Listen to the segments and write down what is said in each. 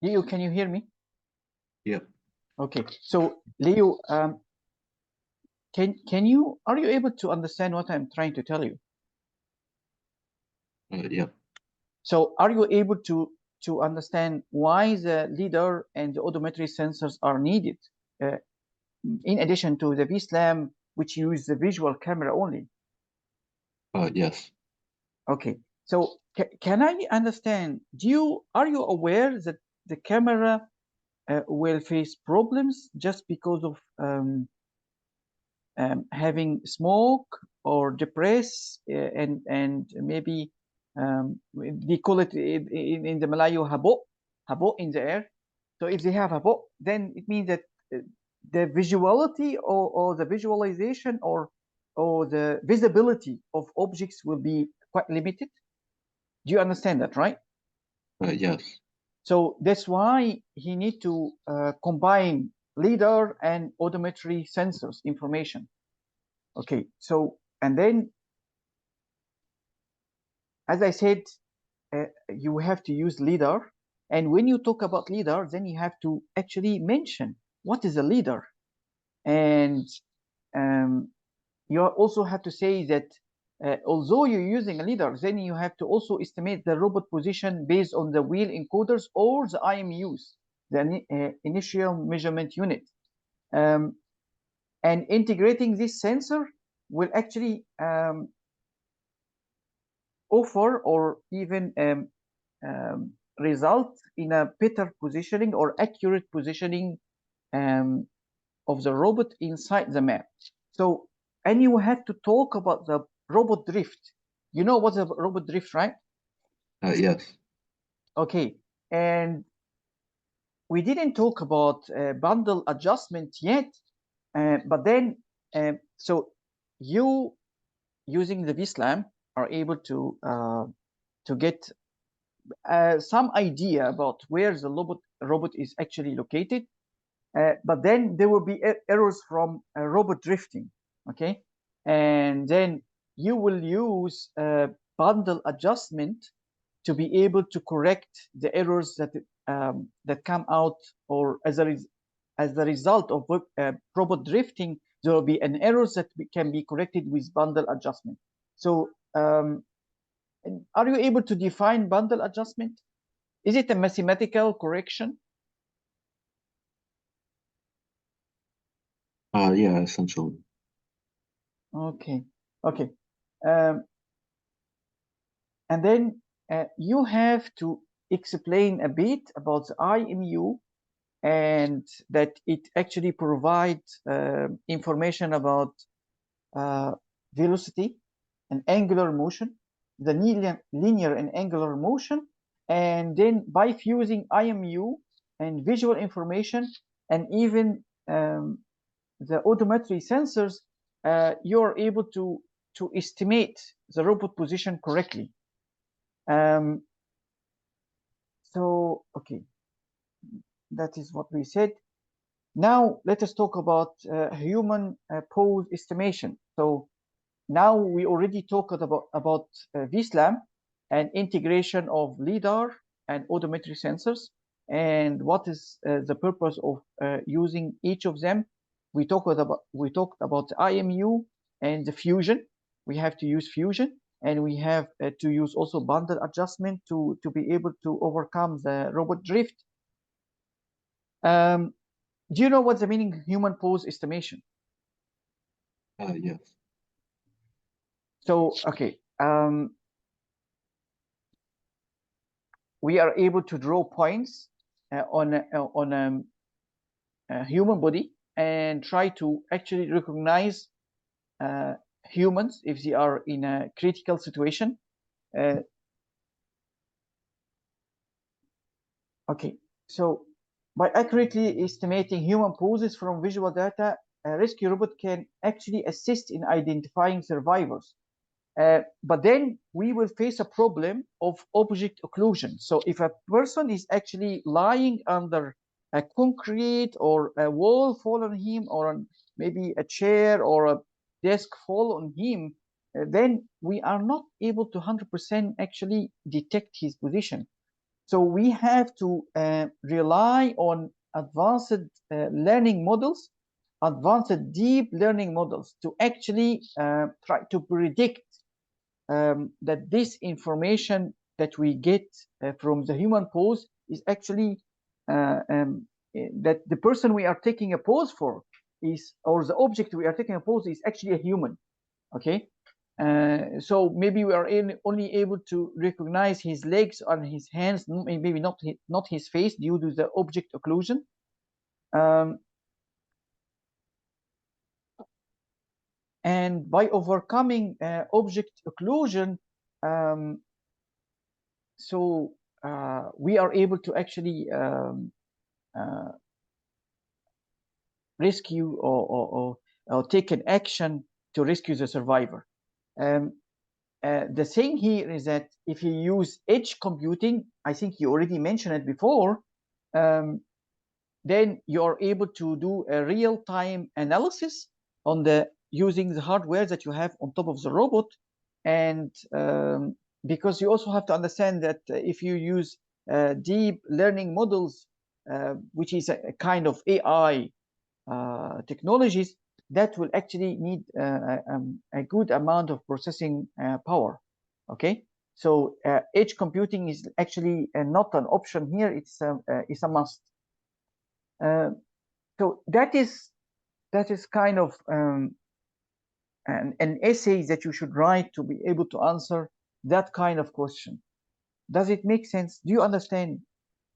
Leo, can you hear me? Yeah. Okay. So Leo, are you able to understand what I'm trying to tell you? Yeah. So are you able to understand why the LiDAR and the odometry sensors are needed, in addition to the VSLAM, which use the visual camera only? Yes. Okay. So can I understand? Are you aware that the camera will face problems just because of having smoke or depress, and maybe they call it in the Malayo habo in the air. So if they have habo, then it means that the visuality or the visualization or the visibility of objects will be quite limited. Do you understand that, right? Yes. So that's why he need to combine LiDAR and odometry sensors information. Okay, so and then, as I said, you have to use LiDAR. And when you talk about LiDAR, then you have to actually mention what is a LiDAR. And you also have to say that although you're using a LiDAR, then you have to also estimate the robot position based on the wheel encoders or the IMUs, the initial measurement unit. And integrating this sensor will actually offer or even result in a better positioning or accurate positioning of the robot inside the map. So, and you have to talk about the robot drift. You know what's a robot drift, right? Yes. Okay, and we didn't talk about bundle adjustment yet, but then, so you using the VSLAM are able to get some idea about where the robot is actually located, but then there will be errors from robot drifting, okay? And then you will use bundle adjustment to be able to correct the errors that come out, or as the result of robot drifting, there will be an errors that can be corrected with bundle adjustment. So are you able to define bundle adjustment? Is it a mathematical correction? Yeah, essentially. Okay, okay. And then you have to explain a bit about the IMU, and that it actually provides information about velocity and angular motion, the linear and angular motion. And then by fusing IMU and visual information and even the odometry sensors, you're able to estimate the robot position correctly. So, okay, that is what we said. Now, let us talk about human pose estimation. So now we already talked about VSLAM and integration of LiDAR and odometry sensors, and what is the purpose of using each of them. We talked about the IMU and the fusion. We have to use fusion, and we have to use also bundle adjustment to be able to overcome the robot drift. Do you know what's the meaning human pose estimation? Yes. So, okay, we are able to draw points on a human body and try to actually recognize humans if they are in a critical situation. Okay, so by accurately estimating human poses from visual data, a rescue robot can actually assist in identifying survivors. But then we will face a problem of object occlusion. So if a person is actually lying under a concrete or a wall fall on him, or maybe a chair or a desk fall on him, then we are not able to 100% actually detect his position. So we have to rely on advanced learning models, advanced deep learning models to actually try to predict that this information that we get from the human pose is actually that the person we are taking a pose for is, or the object we are taking a pose is actually a human. Okay, so maybe we are only able to recognize his legs and his hands, maybe not his face due to the object occlusion. And by overcoming object occlusion, so we are able to actually rescue or take an action to rescue the survivor. The thing here is that if you use edge computing, I think you already mentioned it before, then you're able to do a real-time analysis on the using the hardware that you have on top of the robot. And because you also have to understand that if you use deep learning models, which is a kind of AI technologies, that will actually need a good amount of processing power. Okay, so edge computing is actually not an option here; it's a must. So that is kind of an essay that you should write to be able to answer that kind of question. Does it make sense? Do you understand?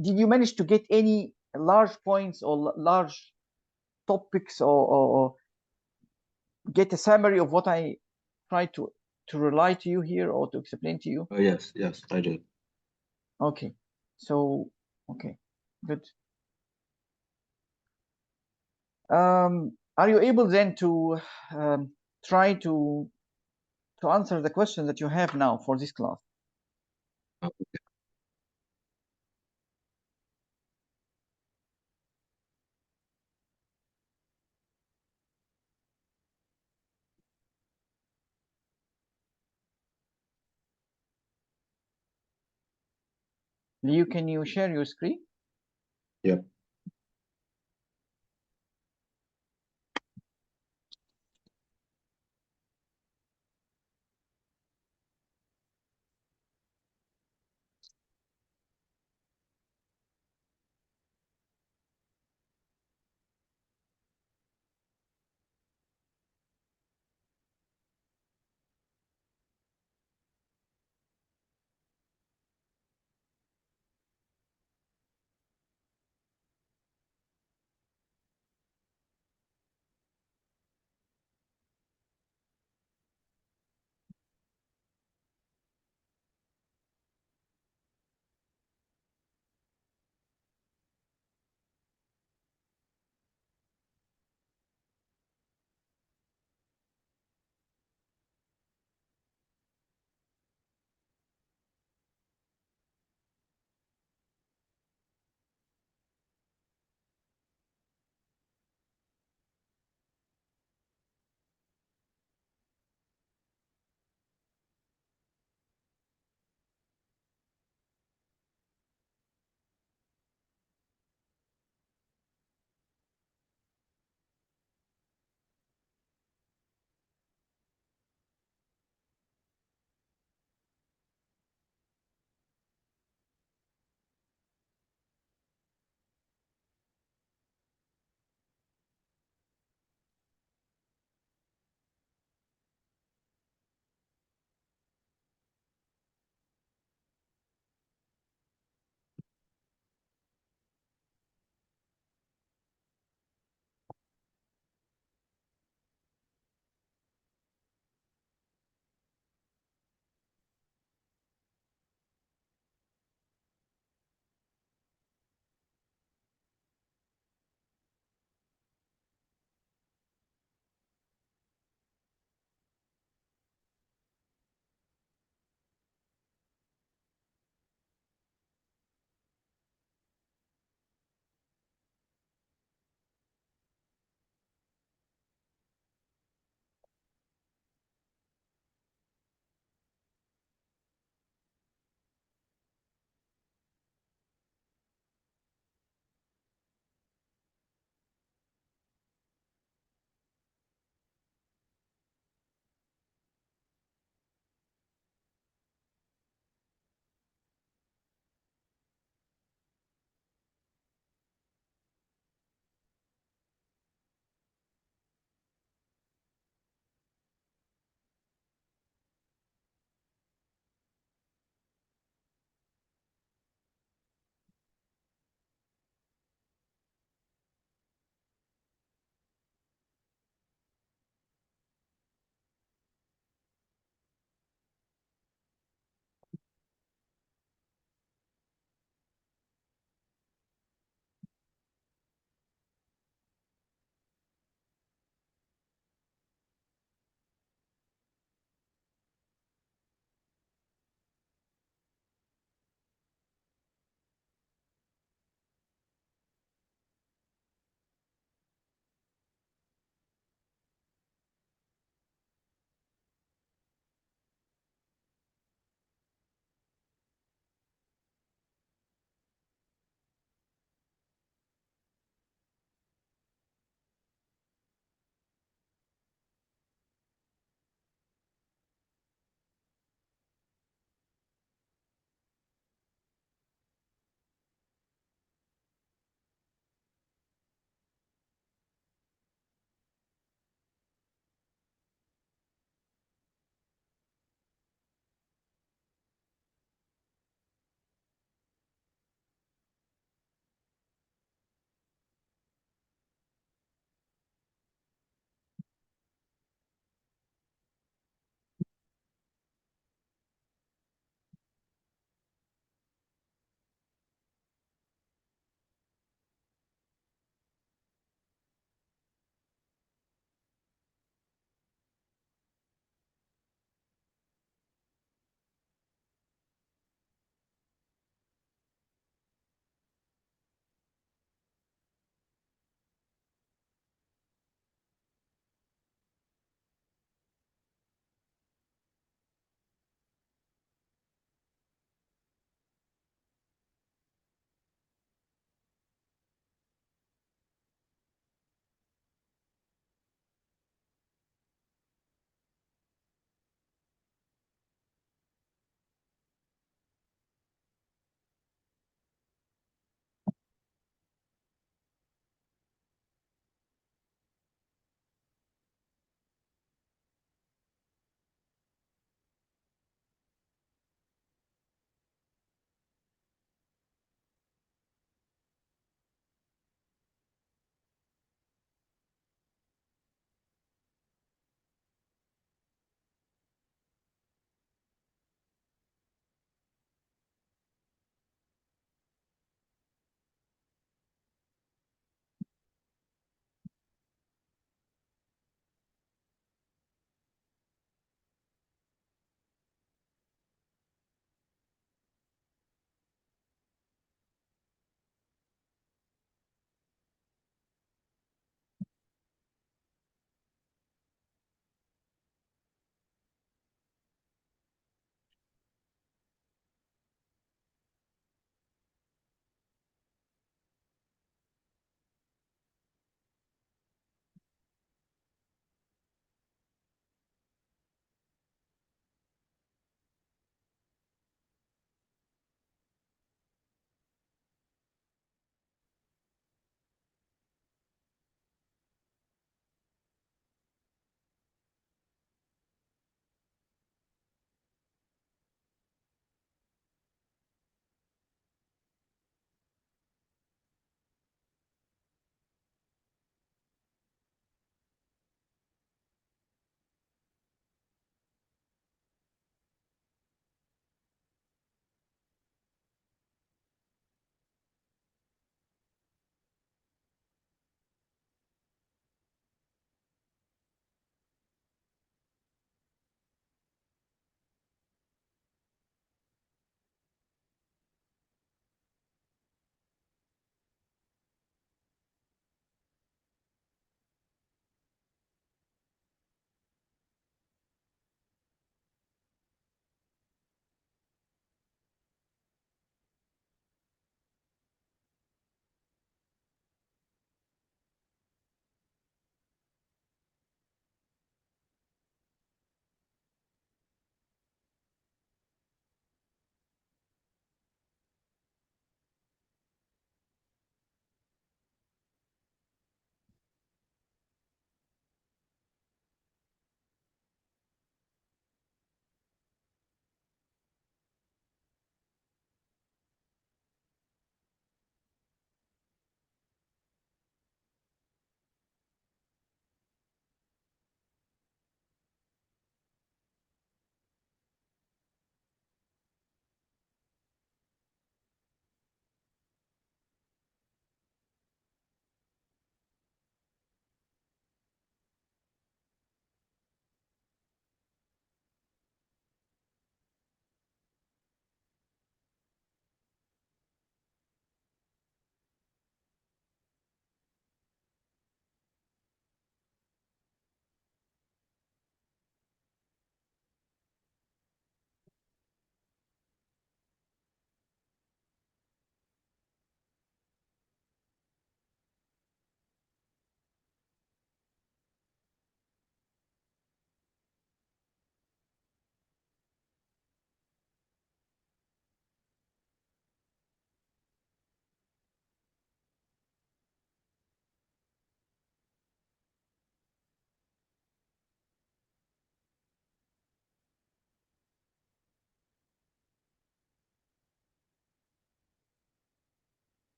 Did you manage to get any large points or large topics, or get a summary of what I tried to rely to you here or to explain to you? Yes, yes, I did. Okay, so okay, good. Are you able then to try to answer the question that you have now for this class? Okay. Liu, can you share your screen? Yep.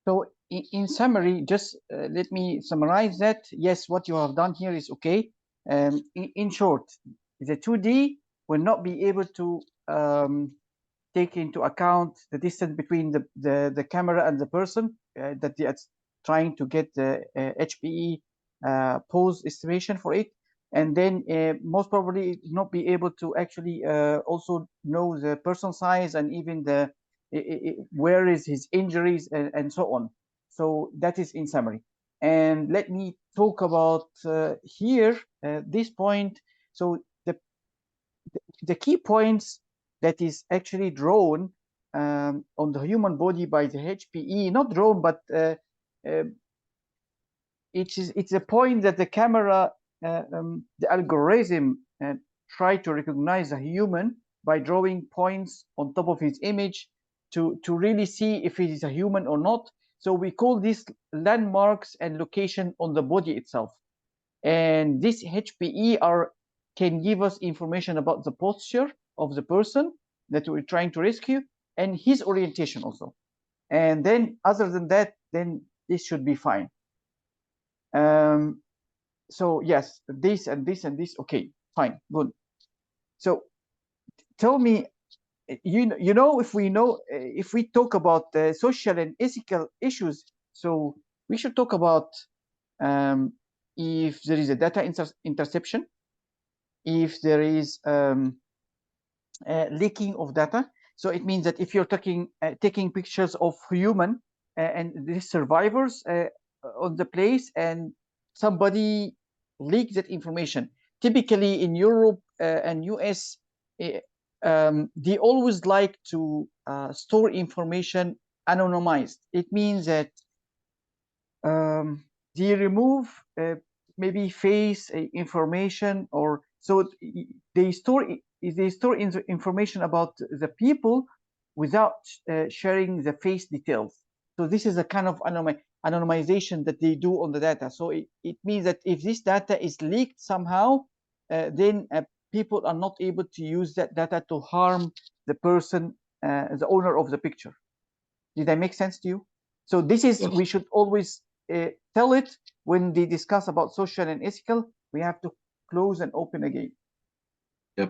So in summary, just let me summarize that. Yes, what you have done here is okay. In short, the 2D will not be able to take into account the distance between the camera and the person that they are trying to get the HPE pose estimation for it. And then most probably not be able to actually also know the person size and even the where is his injuries and so on. So that is in summary. And let me talk about here this point. So the key points that is actually drawn on the human body by the HPE, not drawn, but it's a point that the camera, the algorithm try to recognize a human by drawing points on top of his image to really see if it is a human or not. So we call this landmarks and location on the body itself. And this HPE can give us information about the posture of the person that we're trying to rescue and his orientation also. And then other than that, then this should be fine. So yes, this and this and this, okay, fine, good. So tell me, you know, if we talk about social and ethical issues, so we should talk about if there is a data interception, if there is leaking of data. So it means that if you're taking pictures of human and the survivors on the place, and somebody leaks that information. Typically in Europe and US, they always like to store information anonymized. It means that they remove maybe face information, or so they store information about the people without sharing the face details. So this is a kind of anonymization that they do on the data. So it means that if this data is leaked somehow, then people are not able to use that data to harm the person, the owner of the picture. Did that make sense to you? So this is, Yes. we should always tell it when they discuss about social and ethical. We have to close and open again.